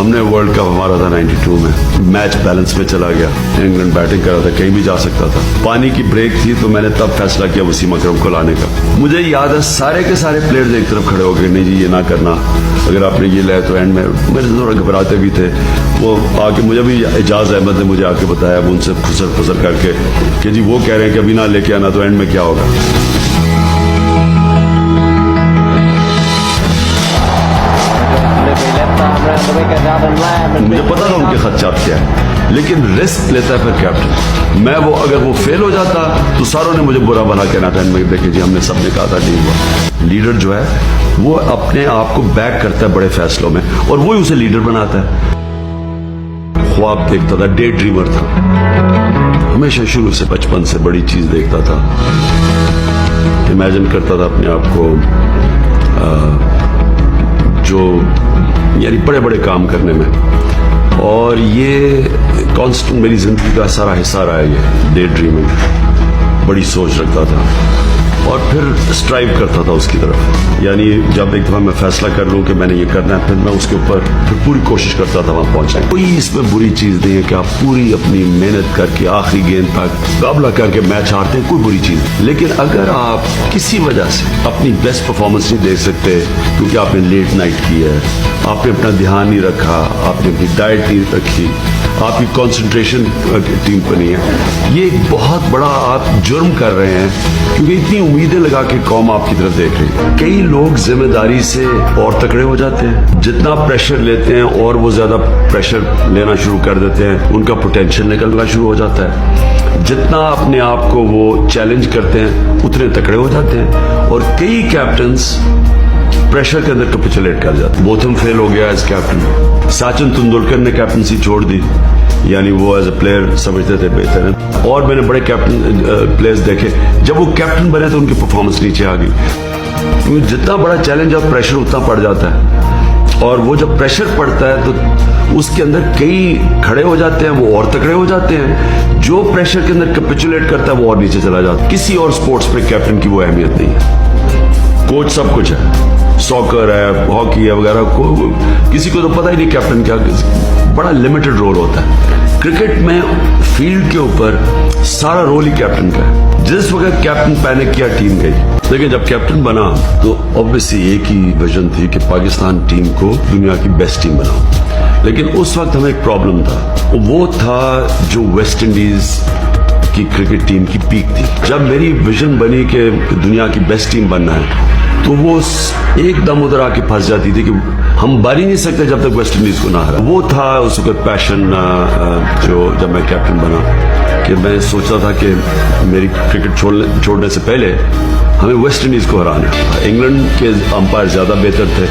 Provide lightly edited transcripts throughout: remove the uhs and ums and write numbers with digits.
हमने world cup हमारा था 92 में, मैच बैलेंस में चला गया, इंग्लैंड बैटिंग कर रहा था, कहीं भी जा सकता था। पानी की ब्रेक थी तो मैंने तब फैसला किया वसीम अकरम को लाने का। मुझे याद है सारे के सारे प्लेयर्स एक तरफ खड़े हो गए, नहीं जी ये ना करना, अगर आपने ये लाया तो एंड में मेरे से थोड़ा घबराते भी थे। वो आके मुझे भी एजाज अहमद ने मुझे आके बताया उनसे खुसर खुसर करके कि जी वो कह रहे हैं कि अभी ना लेके आना तो एंड में क्या होगा। मुझे पता था उनके खदशात क्या है, लेकिन रिस्क लेता है फिर कैप्टन। मैं वो अगर वो फेल हो जाता तो सारों ने मुझे बुरा भला कहना था, इनमें देखे जी हमने सबने कहा था नहीं हुआ। लीडर जो है वो अपने आप को बैक करता है बड़े फैसलों में और वही उसे लीडर बनाता है। ख्वाब देखता था, डे ड्रीमर था, हमेशा शुरू से बचपन से बड़ी चीज देखता था, इमेजिन करता था अपने आप को जो यानी बड़े बड़े काम करने में। और ये कांस्टेंट मेरी जिंदगी का सारा हिस्सा रहा है, ये डे ड्रीमिंग, बड़ी सोच रखता था और फिर स्ट्राइव करता था उसकी तरफ। यानी जब एक दफा मैं फैसला कर लूं कि मैंने ये करना है, फिर मैं उसके ऊपर फिर पूरी कोशिश करता था वहां पहुंचने। कोई इसमें बुरी चीज नहीं है कि आप पूरी अपनी मेहनत करके आखिरी गेंद तक मुकाबला करके मैच हारते हैं, कोई बुरी चीज। लेकिन अगर आप किसी वजह से अपनी बेस्ट परफॉर्मेंस नहीं दे सकते क्योंकि आपने लेट नाइट की है, आपने अपना ध्यान नहीं रखा, आपने अपनी डाइट नहीं रखी, आपकी कंसंट्रेशन टीम पर नहीं है, ये एक बहुत बड़ा आप जुर्म कर रहे हैं क्योंकि इतनी उम्मीदें लगा के कौम आपकी तरफ देख रही है। कई लोग जिम्मेदारी से और तकड़े हो जाते हैं, जितना प्रेशर लेते हैं और वो ज्यादा प्रेशर लेना शुरू कर देते हैं, उनका पोटेंशियल निकलना शुरू हो जाता है। जितना अपने आप को वो चैलेंज करते हैं उतने तकड़े हो जाते हैं। और कई कैप्टन्स प्रेशर के अंदर कैपिचुलेट कर जाते। बोथम फेल हो गया एज कैप्टन, सचिन तेंदुलकर ने कैप्टनसी छोड़ दी, यानी वो एज ए प्लेयर समझते थे बेहतर है। और मैंने बड़े कैप्टन प्लेयर्स देखे, जब वो कैप्टन बने तो उनकी परफॉर्मेंस नीचे आ गई, क्योंकि जितना बड़ा चैलेंज और प्रेशर उतना पड़ जाता है। और वो जब प्रेशर पड़ता है तो उसके अंदर कई खड़े हो जाते हैं, वो और तकड़े हो जाते हैं। जो प्रेशर के अंदर कैपिचुलेट करता है वो और नीचे चला जाता है। किसी और स्पोर्ट्स पे कैप्टन की वो अहमियत नहीं है। कोच सब कुछ है, सॉकर है, हॉकी है वगैरह, को किसी को तो पता ही नहीं कैप्टन क्या, बड़ा लिमिटेड रोल होता है। क्रिकेट में फील्ड के ऊपर सारा रोल ही कैप्टन का है। जिस वक्त कैप्टन पैनिक किया टीम गई, लेकिन जब कैप्टन बना तो ऑब्वियसली एक ही विजन थी कि पाकिस्तान टीम को दुनिया की बेस्ट टीम बनाओ। लेकिन उस वक्त हमें एक प्रॉब्लम था, वो था जो वेस्ट इंडीज की क्रिकेट टीम की पीक थी। जब मेरी विजन बनी कि दुनिया की बेस्ट टीम बनना है तो वो एकदम उधर आके फंस जाती थी कि हम बारी नहीं सकते जब तक वेस्ट इंडीज को ना हरा। वो था उस वक्त पैशन जो जब मैं कैप्टन बना कि मैं सोचता था कि मेरी क्रिकेट छोड़ने से पहले हमें वेस्ट इंडीज को हराना है। इंग्लैंड के अंपायर ज्यादा बेहतर थे,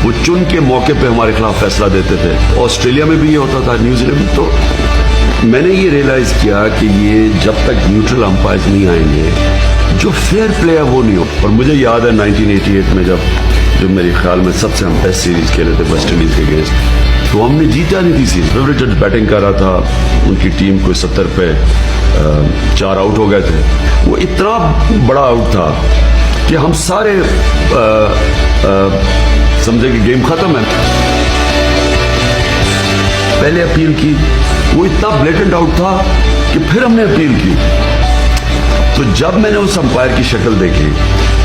वो चुन के मौके पे हमारे खिलाफ फैसला देते थे। ऑस्ट्रेलिया में भी ये होता था, न्यूजीलैंड में। तो मैंने ये रियलाइज किया कि ये जब तक न्यूट्रल अंपायर नहीं आएंगे, जो फेयर प्ले है वो नहीं हो। और मुझे याद है 1988 में जब मेरे ख्याल में सबसे हम टेस्ट सीरीज खेले थे वेस्ट इंडीज के अगेंस्ट, तो हमने जीता नहीं थी सीरीज। फेवरेट जज बैटिंग कर रहा था, उनकी टीम को 70 पे 4 आउट हो गए थे। वो इतना बड़ा आउट था कि हम सारे समझे कि गेम खत्म है। पहले अपील की, वो इतना ब्लेटेंट आउट था कि फिर हमने अपील की। तो जब मैंने उस अंपायर की शक्ल देखी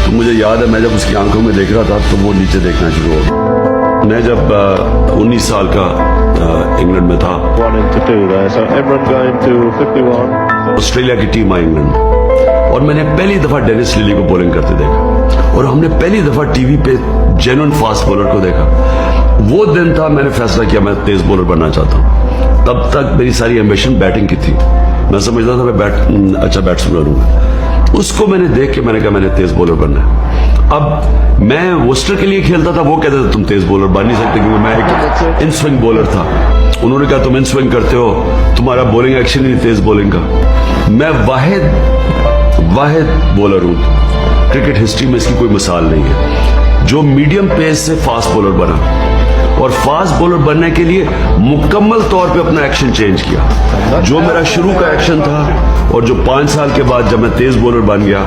तो मुझे याद है, मैं जब उसकी आंखों में देख रहा था तो वो नीचे देखना शुरू हो गया। मैं जब 19 साल का इंग्लैंड में था, ऑस्ट्रेलिया की टीम आई इंग्लैंड, और मैंने पहली दफा डेनिस लिली को बॉलिंग करते देखा और हमने पहली दफा टीवी पे जेन्युइन फास्ट बॉलर को देखा। वो दिन था मैंने फैसला किया मैं तेज बॉलर बनना चाहता हूँ। तब तक मेरी सारी एम्बिशन बैटिंग की थी, मैं समझता था मैं अच्छा बैट्समैन हूँ। उसको मैंने देख के मैंने कहा मैंने तेज बॉलर बनना है। अब मैं वोस्टर के लिए खेलता था, वो कहते थे तुम तेज बॉलर बन नहीं सकते क्योंकि मैं एक इन स्विंग बॉलर था। उन्होंने कहा तुम इन स्विंग करते हो, तुम्हारा बॉलिंग एक्शन ही तेज बॉलिंग का। मैं वाहिद बॉलर हूं, क्रिकेट हिस्ट्री में इसकी कोई मिसाल नहीं है, जो मीडियम पेस से फास्ट बॉलर बना और फास्ट बॉलर बनने के लिए मुकम्मल तौर पे अपना एक्शन चेंज किया। जो मेरा शुरू का एक्शन था और जो 5 साल के बाद जब मैं तेज बॉलर बन गया,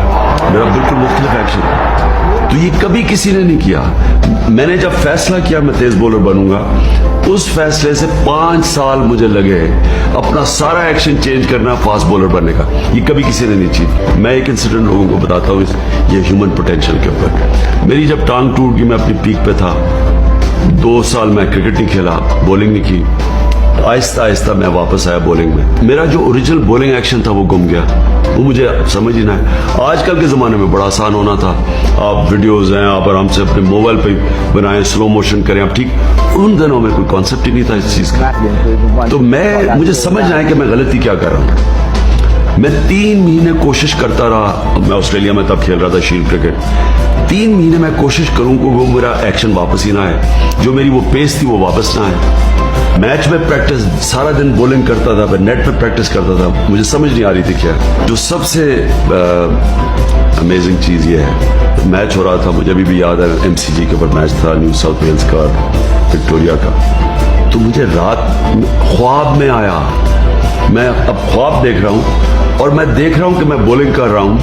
मेरा बिल्कुल मुख्तलिफ एक्शन था। तो ये कभी किसी ने नहीं किया। मैंने जब फैसला किया मैं तेज बॉलर बनूंगा उस फैसले से 5 साल मुझे लगे अपना सारा एक्शन चेंज करना फास्ट बॉलर बनने का। ये कभी किसी ने नहीं की। मैं एक इंसिडेंट लोगों को बताता हूँ ये ह्यूमन पोटेंशियल के ऊपर। मेरी जब टांग टूट गई, मैं अपनी पीक पे था, 2 साल मैं क्रिकेट नहीं खेला, बॉलिंग नहीं की। आहिस्ता आहिस्ता मैं वापस आया बॉलिंग में। मेरा जो ओरिजिनल बॉलिंग एक्शन था वो गुम गया, वो मुझे समझ ही ना है। आजकल के ज़माने में बड़ा आसान होना था, आप वीडियोज़ हैं, आप आराम से अपने मोबाइल पे बनाएं, स्लो मोशन करें आप, ठीक। उन दिनों में कोई कॉन्सेप्ट ही नहीं था इस चीज़ का। तो मुझे समझ ना आया कि मैं गलती क्या कर रहा हूँ। मैं 3 महीने कोशिश करता रहा। मैं ऑस्ट्रेलिया में तब खेल रहा था शील्ड क्रिकेट। 3 महीने मैं कोशिश करूँ कि वो मेरा एक्शन वापस ही ना आए, जो मेरी वो पेस थी वो वापस ना आए। मैच में प्रैक्टिस सारा दिन बॉलिंग करता था, मैं नेट पे प्रैक्टिस करता था, मुझे समझ नहीं आ रही थी क्या। जो सबसे अमेजिंग चीज़ ये है, मैच हो रहा था, मुझे अभी भी याद है, MCG के ऊपर मैच था, न्यू साउथ वेल्स का, विक्टोरिया का। तो मुझे रात ख्वाब में आया, मैं अब ख्वाब देख रहा हूँ और मैं देख रहा हूँ कि मैं बॉलिंग कर रहा हूँ,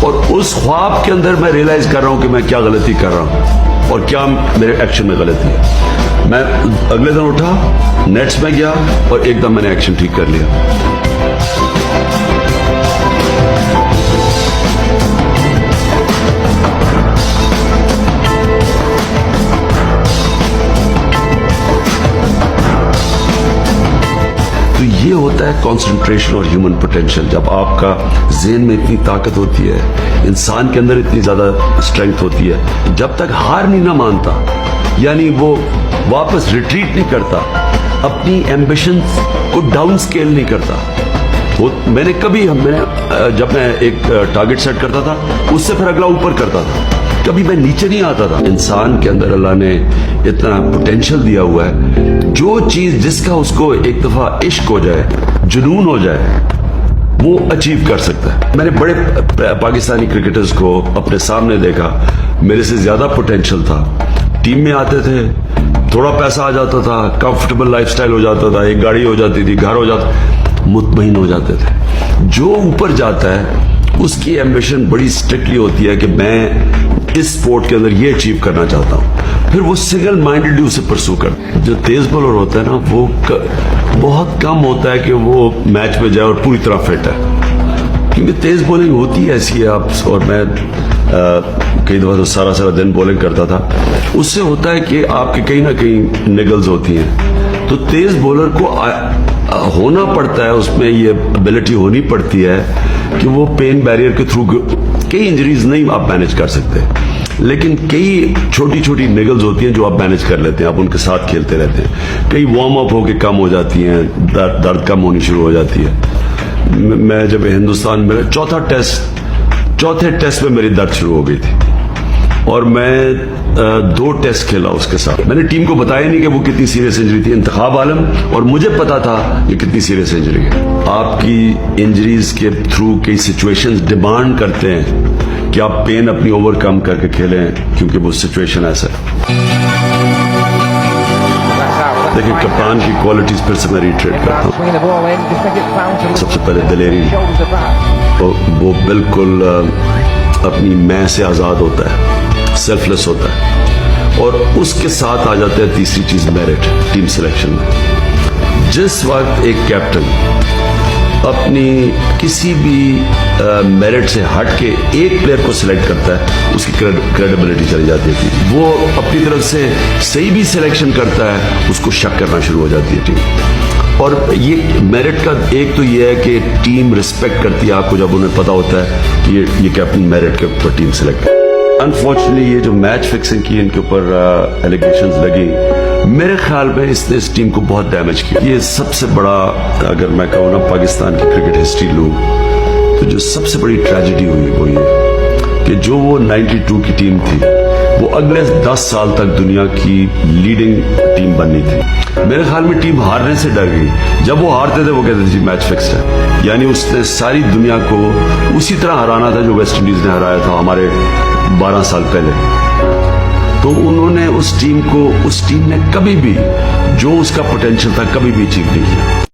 और उस ख्वाब के अंदर मैं रियलाइज कर रहा हूँ कि मैं क्या गलती कर रहा हूँ और क्या मेरे एक्शन में गलती है। मैं अगले दिन उठा, नेट्स में गया और एकदम मैंने एक्शन ठीक कर लिया। तो ये होता है कंसंट्रेशन और ह्यूमन पोटेंशियल। जब आपका ज़हन में इतनी ताकत होती है, इंसान के अंदर इतनी ज़्यादा स्ट्रेंथ होती है, जब तक हार नहीं ना मानता, यानी वो वापस रिट्रीट नहीं करता, अपनी एम्बिशन को डाउन स्केल नहीं करता। मैंने जब मैं एक टारगेट सेट करता था, उससे फिर अगला ऊपर करता था, कभी मैं नीचे नहीं आता था। इंसान के अंदर अल्लाह ने इतना पोटेंशियल दिया हुआ है, जो चीज जिसका उसको एक दफा इश्क हो जाए, जुनून हो जाए, वो अचीव कर सकता है। मैंने बड़े पाकिस्तानी क्रिकेटर्स को अपने सामने देखा, मेरे से ज्यादा पोटेंशियल था, टीम में आते थे, थोड़ा पैसा आ जाता था, कंफर्टेबल लाइफस्टाइल हो जाता था, एक गाड़ी हो जाती थी, घर हो जाता, मुतमईन हो जाते थे। जो ऊपर जाता है उसकी एम्बिशन बड़ी स्ट्रिक्टली होती है कि मैं इस स्पोर्ट के अंदर ये अचीव करना चाहता हूँ, फिर वो सिंगल माइंडेडली उसे परसू कर। जो तेज बॉलर होता है ना, वो बहुत कम होता है कि वो मैच में जाए और पूरी तरह फिट है, क्योंकि तेज बॉलिंग होती है ऐसी है। आप और मैं कई दफा तो सारा दिन बॉलिंग करता था, उससे होता है कि आपके कहीं ना कहीं निगल्स होती हैं। तो तेज बॉलर को होना पड़ता है, उसमें ये एबिलिटी होनी पड़ती है कि वो पेन बैरियर के थ्रू, कई इंजरीज नहीं आप मैनेज कर सकते, लेकिन कई छोटी छोटी निगल्स होती हैं जो आप मैनेज कर लेते हैं, आप उनके साथ खेलते रहते हैं। कई वार्म अप होके कम हो जाती हैं, दर्द कम होनी शुरू हो जाती है। मैं जब हिंदुस्तान में चौथे टेस्ट में मेरी दर्द शुरू हो गई थी, और मैं 2 टेस्ट खेला उसके साथ। मैंने टीम को बताया नहीं कि वो कितनी सीरियस इंजरी थी, इंतखाब आलम, और मुझे पता था कि कितनी सीरियस इंजरी है। आपकी इंजरीज के थ्रू कई सिचुएशंस डिमांड करते हैं कि आप पेन अपनी ओवरकम करके खेलें, क्योंकि वो सिचुएशन ऐसा है। देखिए, कप्तान की क्वालिटीज फिर से मैं रिट्रेट करता हूँ। सबसे पहले दिलेरी, वो बिल्कुल अपनी मैं से आजाद होता है, सेल्फलेस होता है, और उसके साथ आ जाते हैं तीसरी चीज, मेरिट। टीम सिलेक्शन में जिस वक्त एक कैप्टन अपनी किसी भी मेरिट से हट के एक प्लेयर को सिलेक्ट करता है, उसकी क्रेडिबिलिटी चली जाती है। वो अपनी तरफ से सही भी सिलेक्शन करता है, उसको शक करना शुरू हो जाती है टीम। और ये मेरिट का एक तो ये है कि टीम रिस्पेक्ट करती है आपको जब उन्हें पता होता है कि ये कैप्टन मेरिट के ऊपर टीम सिलेक्ट। अनफॉर्चुनेटली ये जो मैच फिक्सिंग की इनके ऊपर एलिगेशंस लगी, मेरे ख्याल में इसने इस टीम को बहुत डैमेज किया। ये सबसे बड़ा, अगर मैं कहूँ ना पाकिस्तान की क्रिकेट हिस्ट्री लूँ, तो जो सबसे बड़ी ट्रेजेडी हुई वो ये कि जो वो 92 की टीम थी, वो अगले 10 साल तक दुनिया की लीडिंग टीम बननी थी। मेरे ख्याल में टीम हारने से डर गई। जब वो हारते थे वो कहते थे जी मैच फिक्स्ड है, यानी उसने सारी दुनिया को उसी तरह हराना था जो वेस्ट इंडीज ने हराया था हमारे 12 साल पहले। तो उन्होंने उस टीम ने कभी भी जो उसका पोटेंशियल था कभी भी अचीव नहीं किया।